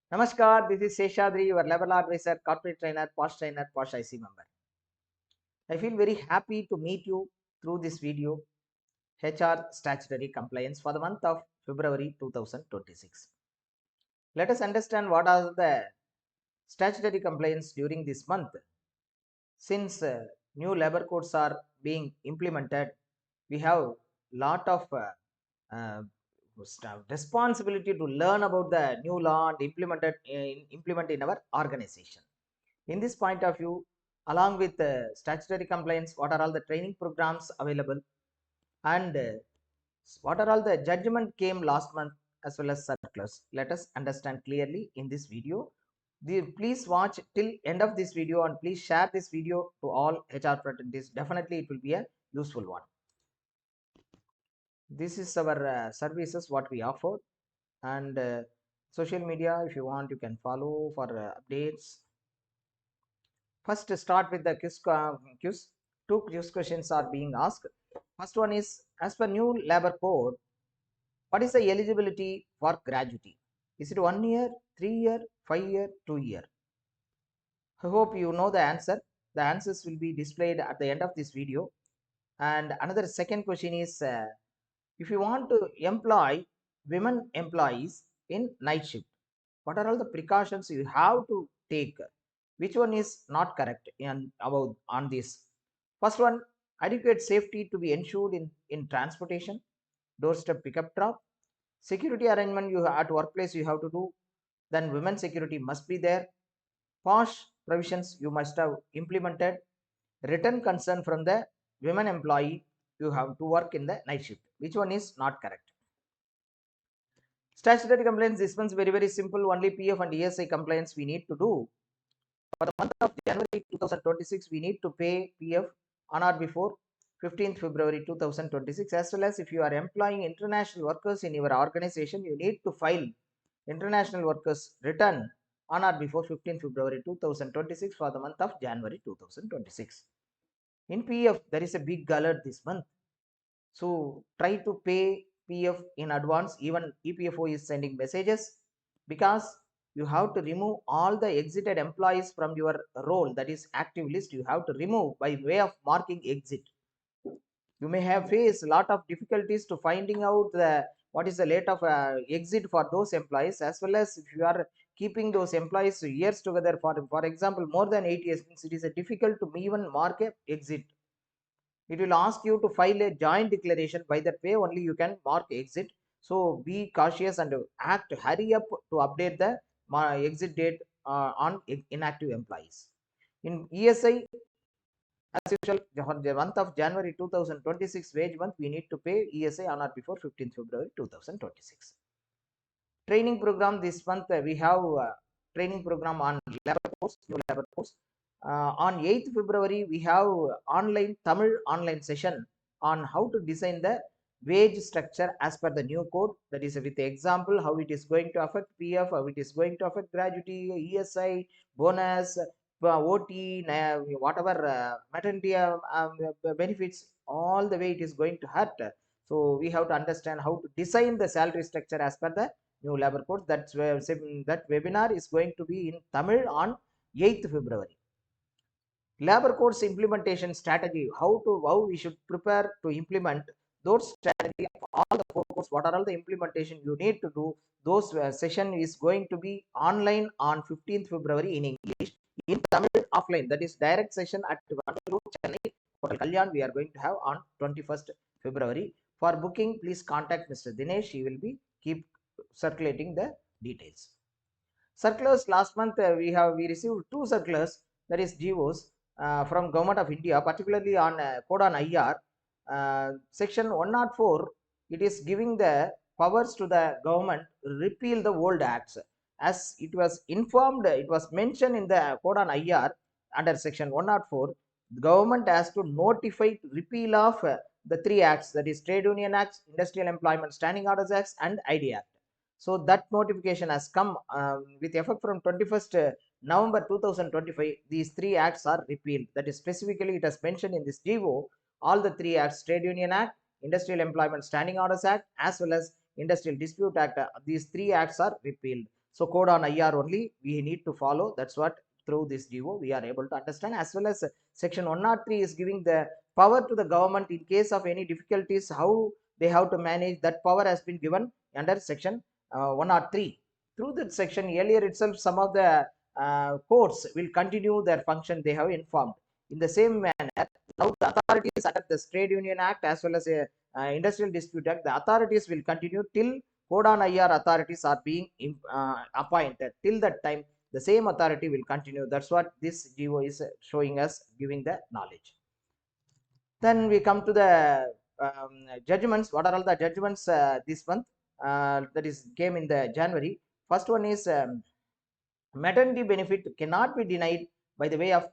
Namaskar, this is Seshadri, your level advisor, corporate trainer, Posh IC member. I feel very happy to meet you through this video, HR statutory compliance for the month of February 2026. Let us understand what are the statutory compliance during this month. Since new labor codes are being implemented, we have lot of uh, responsibility to learn about the new law and implement in our organization. In this point of view, along with statutory compliance, what are all the training programs available, and what are all the judgment came last month as well as circulars. Let us understand clearly in this video. Please watch till end of this video and please share this video to all HR fraternities. Definitely it will be a useful one. This is our services what we offer, and social media, if you want you can follow for updates. First, start with the quiz. Two quiz questions are being asked. First one is, as per new labor code, what is the eligibility for gratuity? Is it 1 year, 3 year, 5 year, 2 year? I hope you know the answer. The answers will be displayed at the end of this video. And another second question is, if you want to employ women employees in night shift, what are all the precautions you have to take? Which one is not correct on this? First one, adequate safety to be ensured in transportation, doorstep pickup drop, security arrangement you at workplace you have to do. Then women security must be there. Posh provisions you must have implemented. Written consent from the women employee you have to work in the night shift. Which one is not correct? Statutory compliance, this one's very simple. Only PF and ESI compliance we need to do. For the month of January 2026, we need to pay PF on or before 15th February 2026, as well as if you are employing international workers in your organization, you need to file international workers return on or before 15th February 2026 for the month of January 2026. In PF, there is a big alert this month. So try to pay PF in advance. Even EPFO is sending messages, because you have to remove all the exited employees from your role, that is active list. You have to remove by way of marking exit. You may have faced a lot of difficulties to finding out the what is the rate of exit for those employees, as well as if you are keeping those employees years together, for example more than 8 years, it is difficult to even mark a exit. It will ask you to file a joint declaration. By that way only you can mark exit. So be cautious and hurry up to update the exit date on inactive employees. In ESI, as usual, for the month of January 2026 wage month, we need to pay ESI on or before 15th February 2026. Training program this month, we have training program on labor codes, new labor codes. On 8th February, we have online Tamil online session on how to design the wage structure as per the new code. That is with the example how it is going to affect PF, how it is going to affect gratuity, ESI, bonus, OT, whatever maternity benefits, all the way it is going to hurt. So we have to understand how to design the salary structure as per the new labor code. That's where that webinar is going to be in Tamil on 8th February. Labor codes implementation strategy, how we should prepare to implement those strategy of all the four codes. What are all the implementation you need to do? Those session is going to be online on 15th February in English. In Tamil offline, that is direct session at Chennai Hotel Kalyan, we are going to have on 21st February. For booking, please contact Mr. Dinesh. He will be keep circulating the details. Circulars, last month we received two circulars, that is GOs from Government of India, particularly on code on IR. Section 104, it is giving the powers to the government repeal the old acts. As it was informed, it was mentioned in the code on IR under section 104, the government has to notify repeal of the three acts, that is Trade Union Acts, Industrial Employment Standing Orders Acts, and ID Act. So that notification has come with effect from 21st November 2025. These three acts are repealed. That is specifically it has mentioned in this GO, all the three acts, Trade Union Act, Industrial Employment Standing Orders Act, as well as Industrial Dispute Act. These three acts are repealed. So code on IR only we need to follow. That's what through this GO we are able to understand. As well as section 103 is giving the power to the government in case of any difficulties, how they have to manage. That power has been given under section 103. Through that section earlier itself, some of the courts will continue their function they have informed. In the same manner, now the authorities under the Trade Union Act as well as a Industrial Dispute Act, the authorities will continue till code on IR authorities are being appointed. Till that time, the same authority will continue. That's what this GO is showing us, giving the knowledge. Then we come to the judgments. What are all the judgments this month? That is came in the January. First one is maternity benefit cannot be denied by the way of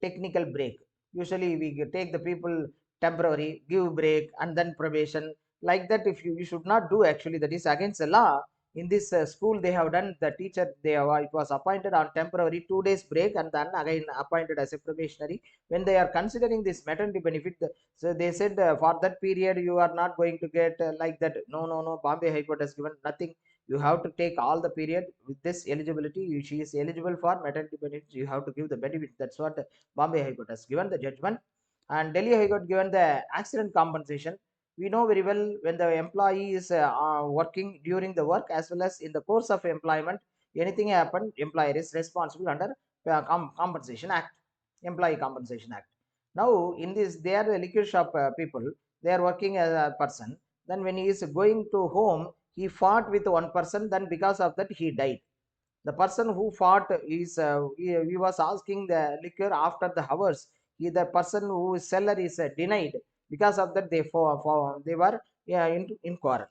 technical break. Usually we take the people temporary, give break, and then probation. Like that, if you should not do. Actually, that is against the law. In this school, they have done, the teacher, it was appointed on temporary 2 days break and then again appointed as a probationary. When they are considering this maternity benefit, so they said for that period you are not going to get like that. No. Bombay High Court has given nothing. You have to take all the period with this eligibility. She is eligible for maternity benefit, you have to give the benefit. That's what Bombay High Court has given the judgment. And Delhi High Court given the accident compensation. We know very well, when the employee is working during the work as well as in the course of employment, anything happened, employer is responsible under compensation act, employee compensation act. Now in this, they are the liquor shop people, they are working as a person. Then when he is going to home, he fought with one person, then because of that he died. The person who fought is he was asking the liquor after the hours. The person who is seller is denied. Because of that, they were in quarrel.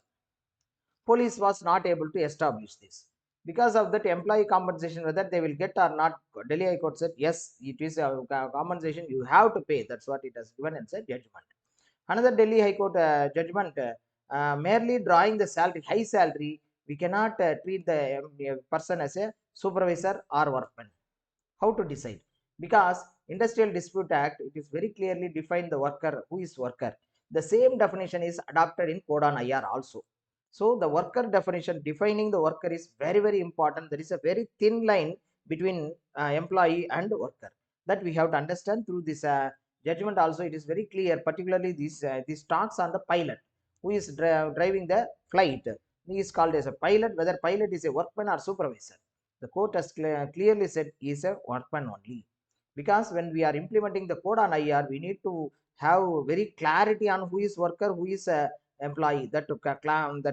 Police was not able to establish this. Because of that, employee compensation, whether they will get or not, Delhi High Court said yes, it is a compensation, you have to pay. That's what it has given and said judgment. Another Delhi High Court judgment, merely drawing the salary, high salary, we cannot treat the person as a supervisor or workman. How to decide? Because Industrial Dispute Act, it is very clearly defined the worker, who is worker. The same definition is adopted in code on IR also. So the worker definition, defining the worker, is very, very important. There is a very thin line between employee and worker, that we have to understand through this judgment also. It is very clear, particularly these talks on the pilot who is driving the flight. He is called as a pilot. Whether pilot is a workman or supervisor, the court has clearly said he is a workman only. Because when we are implementing the code on IR, we need to have very clarity on who is worker, who is a employee. That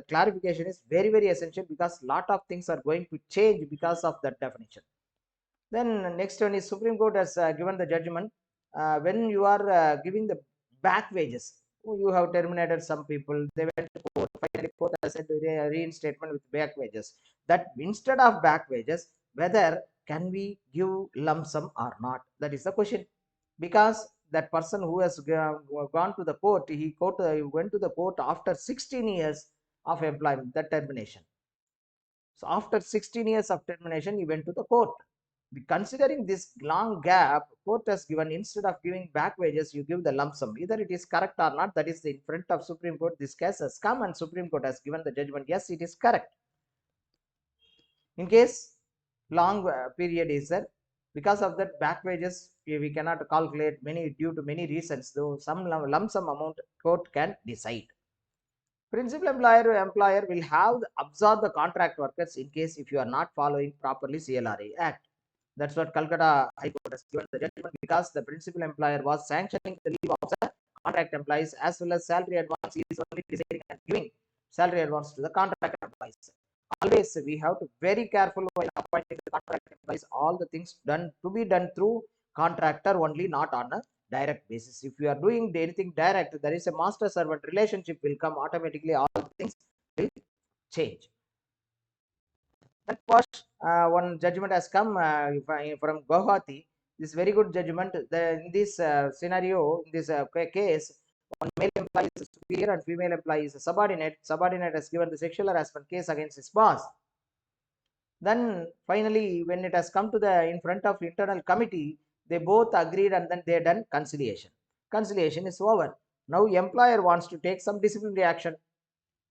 clarification is very, very essential, because lot of things are going to change because of that definition. Then next one is Supreme Court has given the judgment. When you are giving the back wages, you have terminated some people, they went to court, finally court has said reinstatement with back wages. That instead of back wages, whether can we give lump sum or not, that is the question. Because that person who has gone to the court, he went to the court after 16 years of employment, that termination. So after 16 years of termination, he went to the court. Considering this long gap, court has given, instead of giving back wages, you give the lump sum. Either it is correct or not, that is in front of Supreme Court. This case has come and Supreme Court has given the judgment, yes, it is correct. In case long period is there, because of that, back wages we cannot calculate, many due to many reasons, though some lump sum amount court can decide. Principal employer will have absorb the contract workers in case if you are not following properly CLRA Act. That's what Calcutta High Court has given the judgment, because the principal employer was sanctioning the leave of the contract employees as well as salary advance. He is only deciding and giving salary advance to the contract employees. Always we have to very careful while appointing the contract employees. All the things done to be done through contractor only, not on a direct basis. If you are doing anything direct, there is a master servant relationship will come automatically. All things will change. That was one judgment has come from Guwahati. This very good judgment. In this scenario, in this case, one male employee is superior and female employee is a subordinate. Subordinate has given the sexual harassment case against his boss. Then finally, when it has come to the in front of internal committee, they both agreed and then they done conciliation. Conciliation is over. Now employer wants to take some disciplinary action.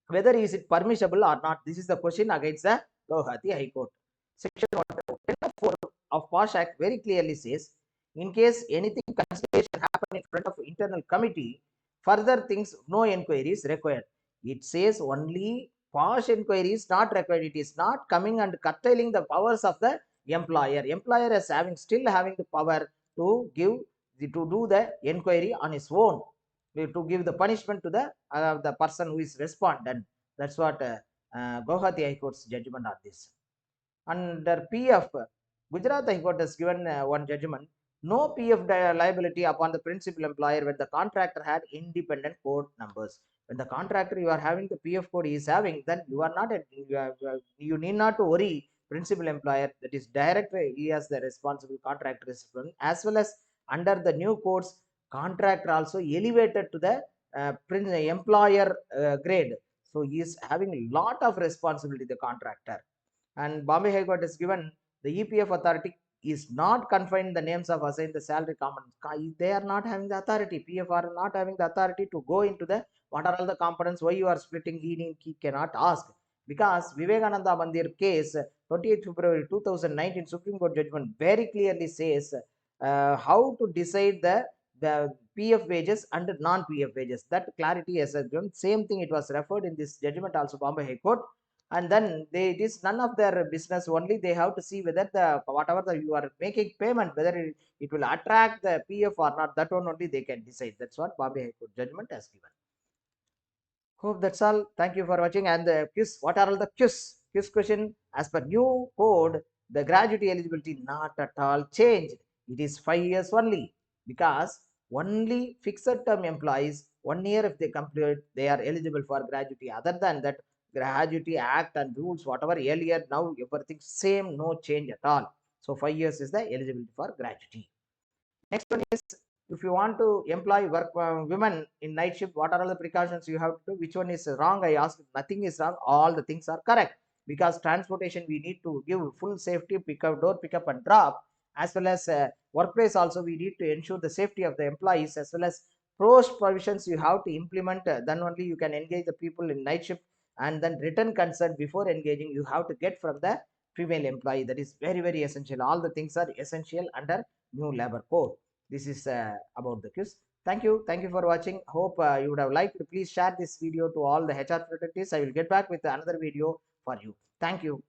Whether is it permissible or not? This is the question against the Guwahati High Court. Section 104 of POSH Act very clearly says, in case anything consideration happen in front of internal committee, further things no inquiry is required. It says only POSH inquiry is not required. It is not coming and curtailing the powers of the employer. Employer is still having the power to do the inquiry on his own, to give the punishment to the person who is respondent. That's what Guwahati High Court's judgment on this. Under PF, Gujarat High Court has given one judgment: no PF liability upon the principal employer when the contractor had independent code numbers. When the contractor you are having the PF code he is having, then you are not you need not to worry principal employer. That is direct, he has the responsible contractor as well as under the new codes, contractor also elevated to the employer grade. So he is having a lot of responsibility, the contractor. And Bombay High Court has given the EPF authority is not confined the names of assigned the salary components. They are not having the authority. PF are not having the authority to go into the what are all the components, why you are splitting, he cannot ask. Because Vivekananda Mandir case, 28th February 2019 Supreme Court judgment very clearly says how to decide the PF wages and non-PF wages. That clarity has given. Same thing it was referred in this judgment also Bombay High Court. And then it is none of their business, only they have to see whether the whatever you are making payment, whether it will attract the PF or not. That one only they can decide. That's what Bombay High Court judgment has given. Hope that's all. Thank you for watching. And the quiz, what are all the quiz question? As per new code, the gratuity eligibility not at all changed. It is 5 years only, because only fixed term employees 1 year if they complete, they are eligible for gratuity. Other than that, gratuity act and rules whatever earlier, now everything same, no change at all. So 5 years is the eligibility for gratuity. Next one is, if you want to employ women in night shift, what are all the precautions you have to do? Which one is wrong? I asked. Nothing is wrong. All the things are correct, because transportation we need to give full safety, door pickup and drop, as well as workplace also we need to ensure the safety of the employees, as well as post provisions you have to implement. Then only you can engage the people in night shift, and then written consent before engaging you have to get from the female employee. That is very essential. All the things are essential under new labor code. This is about the quiz. Thank you for watching. Hope you would have liked. Please share this video to all the HR fraternity. I will get back with another video for you. Thank you.